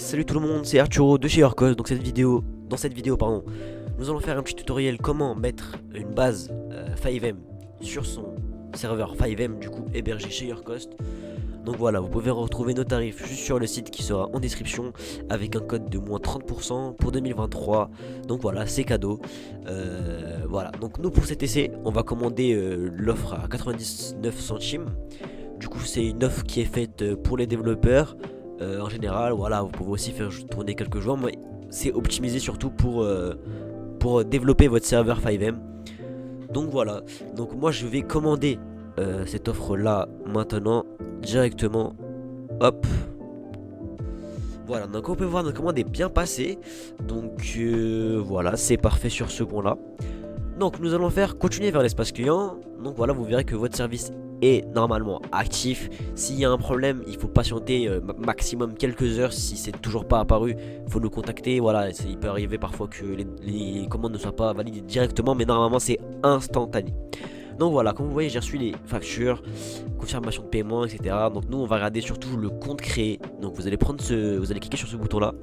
salut tout le monde, c'est Arturo de chez Yorkos. Donc dans cette vidéo, pardon, nous allons faire un petit tutoriel comment mettre une base 5M sur son serveur 5M du coup hébergé chez Yorkos. Donc voilà, vous pouvez retrouver nos tarifs juste sur le site qui sera en description avec un code de moins 30% pour 2023. Donc voilà, c'est cadeau. Voilà, donc nous pour cet essai, on va commander l'offre à 99 centimes. Du coup, c'est une offre qui est faite pour les développeurs. En général, voilà, vous pouvez aussi faire tourner quelques joueurs, mais c'est optimisé surtout pour développer votre serveur 5M. Donc voilà, donc moi je vais commander cette offre là maintenant directement. Hop, voilà, donc on peut voir notre commande est bien passée. Donc voilà, c'est parfait sur ce point là. Donc nous allons faire continuer vers l'espace client. Donc voilà, vous verrez que votre service est normalement actif. S'il y a un problème, il faut patienter maximum quelques heures. Si c'est toujours pas apparu, il faut nous contacter. Voilà, il peut arriver parfois que les commandes ne soient pas validées directement, mais normalement c'est instantané. Donc voilà, comme vous voyez, j'ai reçu les factures, confirmation de paiement, etc. Donc nous on va regarder surtout le compte créé. Donc vous allez cliquer sur ce bouton là.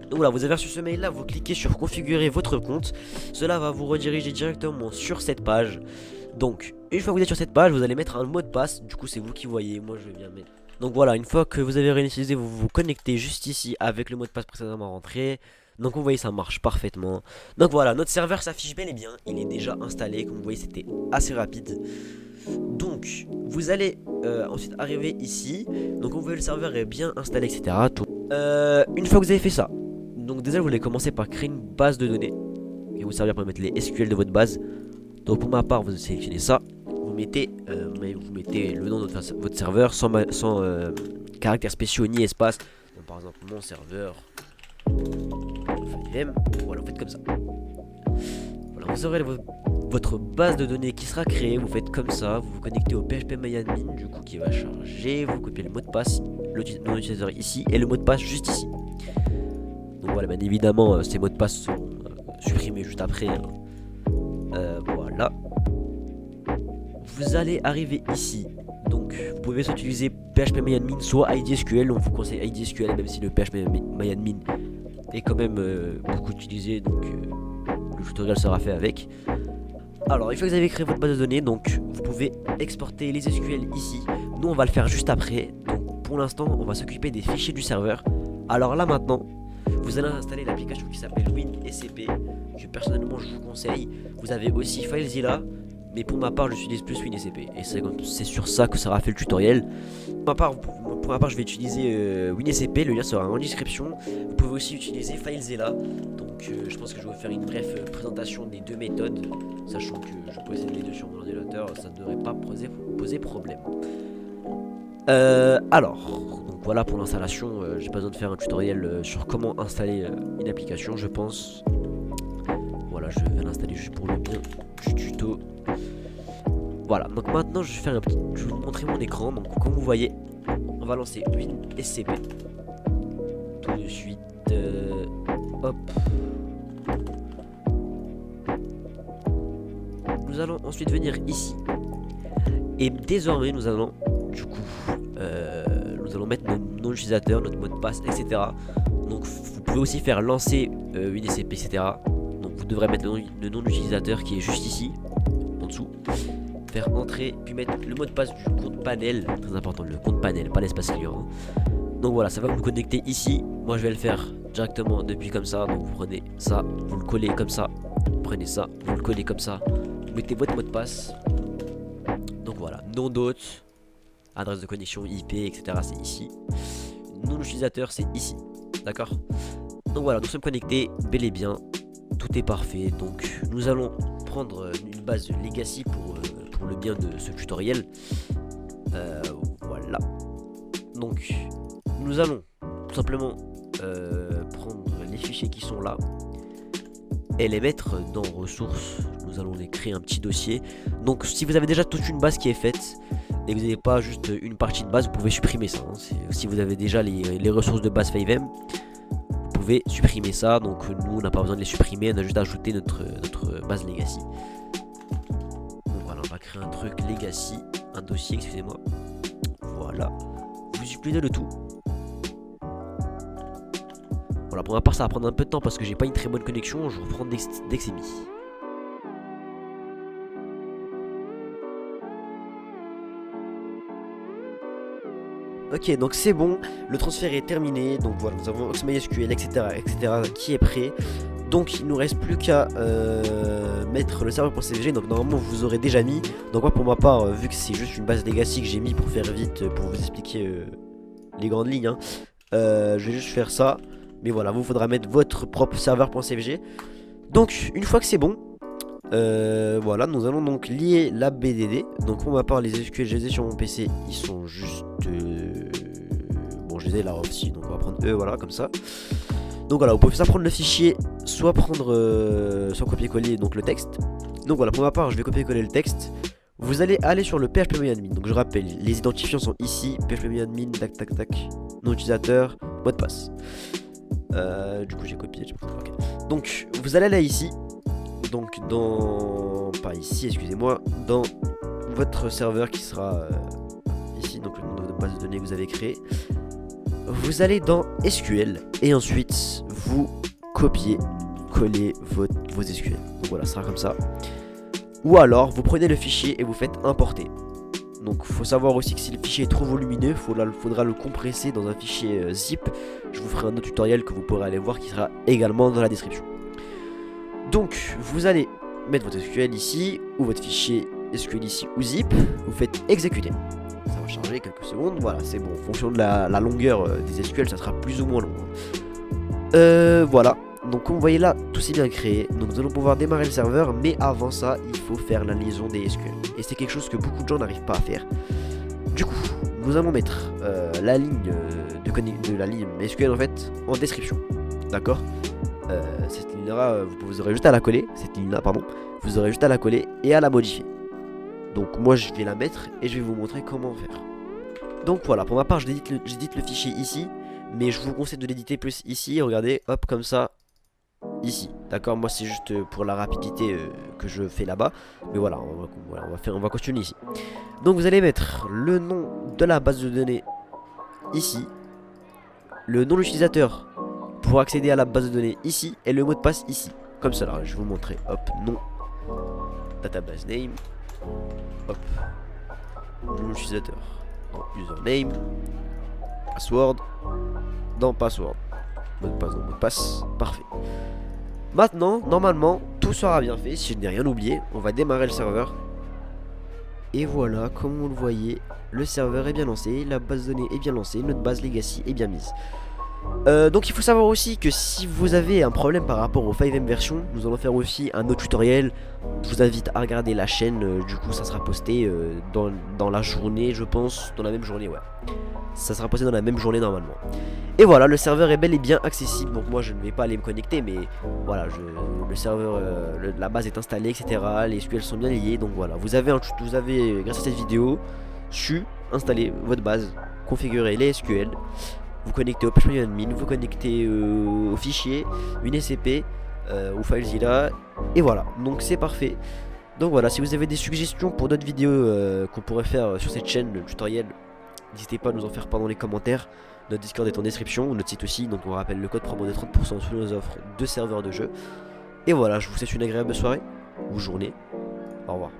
Donc voilà, vous avez reçu ce mail là, vous cliquez sur configurer votre compte. Cela va vous rediriger directement sur cette page. Donc une fois que vous êtes sur cette page, vous allez mettre un mot de passe. Du coup c'est vous qui voyez, moi je vais bien mettre. Donc voilà, une fois que vous avez réinitialisé, vous vous connectez juste ici avec le mot de passe précédemment rentré. Donc vous voyez, ça marche parfaitement. Donc voilà, notre serveur s'affiche bel et bien. Il est déjà installé, comme vous voyez c'était assez rapide. Donc vous allez ensuite arriver ici. Donc vous voyez le serveur est bien installé, etc. Une fois que vous avez fait ça, donc déjà vous allez commencer par créer une base de données qui va vous servir pour mettre les SQL de votre base. Donc pour ma part, vous sélectionnez ça, vous mettez le nom de votre serveur sans caractères spéciaux ni espace. Donc par exemple mon serveur 5M, voilà, vous faites comme ça. Voilà, vous aurez votre base de données qui sera créée, vous faites comme ça, vous vous connectez au phpMyAdmin du coup qui va charger, vous copiez le mot de passe, le nom d'utilisateur ici et le mot de passe juste ici. Donc voilà, bien évidemment ces mots de passe seront supprimés juste après hein. Voilà. Vous allez arriver ici. Donc vous pouvez soit utiliser phpMyAdmin soit IDSQL. On vous conseille IDSQL même si le phpMyAdmin est quand même beaucoup utilisé. Donc le tutoriel sera fait avec. Alors une fois que vous avez créé votre base de données, donc vous pouvez exporter les SQL ici. Nous on va le faire juste après. Donc pour l'instant on va s'occuper des fichiers du serveur. Alors là maintenant, vous allez installer l'application qui s'appelle WinSCP, que personnellement je vous conseille. Vous avez aussi FileZilla, mais pour ma part j'utilise plus WinSCP. Et c'est sur ça que sera fait le tutoriel. Pour ma part je vais utiliser WinSCP, le lien sera en description. Vous pouvez aussi utiliser FileZilla. Donc je pense que je vais vous faire une brève présentation des deux méthodes. Sachant que je possède les deux sur mon ordinateur, ça ne devrait pas poser problème. Alors, donc voilà pour l'installation, j'ai pas besoin de faire un tutoriel sur comment installer une application, je pense. Voilà, je vais l'installer juste pour le bien du tuto. Voilà, donc maintenant je vais vous montrer mon écran. Donc comme vous voyez, on va lancer WinSCP tout de suite. Hop. Nous allons ensuite venir ici. Et désormais nous allons du coup mettre nos noms d'utilisateurs, notre mot de passe, etc. Donc vous pouvez aussi faire lancer WinSCP, etc. Donc vous devrez mettre le nom d'utilisateur qui est juste ici, en dessous. Faire entrer, puis mettre le mot de passe du compte panel, très important, le compte panel, pas l'espace client. Donc voilà, ça va vous connecter ici. Moi je vais le faire directement depuis comme ça. Donc vous prenez ça, vous le collez comme ça. Vous prenez ça, vous le collez comme ça. Vous mettez votre mot de passe. Donc voilà, nom d'hôte, adresse de connexion IP, etc. c'est ici. Nom d'utilisateur c'est ici. D'accord. Donc voilà, nous sommes connectés bel et bien. Tout est parfait. Donc nous allons prendre une base legacy pour le bien de ce tutoriel. Voilà. Donc nous allons tout simplement prendre les fichiers qui sont là et les mettre dans ressources. Nous allons les créer un petit dossier. Donc si vous avez déjà toute une base qui est faite et que vous n'avez pas juste une partie de base, vous pouvez supprimer ça hein. Si vous avez déjà les ressources de base 5M, vous pouvez supprimer ça. Donc nous on n'a pas besoin de les supprimer, on a juste ajouté notre base legacy. Donc voilà, on va créer un truc legacy, un dossier, excusez-moi. Voilà, vous suppléez le tout. Voilà, pour ma part ça va prendre un peu de temps parce que j'ai pas une très bonne connexion. Je reprends dès que c'est mis. Ok, donc c'est bon, le transfert est terminé. Donc voilà, nous avons MySQL, etc., etc. qui est prêt. Donc il nous reste plus qu'à mettre le serveur.cvg. Donc normalement vous aurez déjà mis. Donc moi pour ma part, vu que c'est juste une base legacy que j'ai mis pour faire vite, pour vous expliquer les grandes lignes, hein, je vais juste faire ça. Mais voilà, vous faudra mettre votre propre serveur.cvg. Donc une fois que c'est bon, voilà, nous allons donc lier la BDD. Donc pour ma part, les SQL je les ai sur mon PC, ils sont juste bon, je les ai là aussi, donc on va prendre eux, voilà, comme ça. Donc voilà, vous pouvez soit prendre le fichier, soit prendre soit copier-coller donc le texte. Donc voilà, pour ma part, je vais copier-coller le texte. Vous allez aller sur le php-admin. Donc je rappelle, les identifiants sont ici, php-admin, tac tac tac, nom utilisateur, mot de passe. Du coup j'ai copié, okay. Donc vous allez aller ici. Donc dans, pas ici, excusez-moi, dans votre serveur qui sera ici, donc le nom de base de données que vous avez créé. Vous allez dans SQL et ensuite vous copiez, collez vos SQL. Donc voilà, ça sera comme ça. Ou alors vous prenez le fichier et vous faites importer. Donc il faut savoir aussi que si le fichier est trop volumineux, il faudra le compresser dans un fichier zip. Je vous ferai un autre tutoriel que vous pourrez aller voir qui sera également dans la description. Donc vous allez mettre votre SQL ici, ou votre fichier SQL ici, ou zip, vous faites exécuter. Ça va charger quelques secondes, voilà, c'est bon, en fonction de la longueur des SQL, ça sera plus ou moins long. Voilà, donc comme vous voyez là, tout c'est bien créé, donc nous allons pouvoir démarrer le serveur, mais avant ça, il faut faire la liaison des SQL. Et c'est quelque chose que beaucoup de gens n'arrivent pas à faire. Du coup, nous allons mettre la ligne de la ligne SQL en fait en description, d'accord. Cette ligne là, vous aurez juste à la coller, cette ligne là pardon, vous aurez juste à la coller et à la modifier. Donc moi je vais la mettre et je vais vous montrer comment faire. Donc voilà, pour ma part j'édite le fichier ici, mais je vous conseille de l'éditer plus ici, regardez, hop comme ça, ici, d'accord. Moi c'est juste pour la rapidité que je fais là-bas, mais voilà, on va continuer ici. Donc vous allez mettre le nom de la base de données ici, le nom de l'utilisateur pour accéder à la base de données ici et le mot de passe ici, comme cela. Je vais vous montrer, hop, nom, database name, hop, nom utilisateur, username, password, dans password, mot de passe dans mot de passe, parfait. Maintenant, normalement, tout sera bien fait, si je n'ai rien oublié. On va démarrer le serveur. Et voilà, comme vous le voyez, le serveur est bien lancé, la base de données est bien lancée, notre base legacy est bien mise. Donc il faut savoir aussi que si vous avez un problème par rapport au 5ème version, nous allons faire aussi un autre tutoriel. Je vous invite à regarder la chaîne, du coup ça sera posté dans la journée, je pense, dans la même journée, ouais. Ça sera posté dans la même journée normalement. Et voilà, le serveur est bel et bien accessible, donc moi je ne vais pas aller me connecter, mais voilà, le serveur, la base est installée, etc. Les SQL sont bien liés, donc voilà, vous avez grâce à cette vidéo, su installer votre base, configurer les SQL. Vous connectez au php-admin, vous connectez au fichier, une SCP, ou FileZilla, et voilà, donc c'est parfait. Donc voilà, si vous avez des suggestions pour d'autres vidéos qu'on pourrait faire sur cette chaîne, le tutoriel, n'hésitez pas à nous en faire part dans les commentaires. Notre Discord est en description, notre site aussi, donc on rappelle le code promo de 30% sur nos offres de serveurs de jeu. Et voilà, je vous souhaite une agréable soirée, ou journée, au revoir.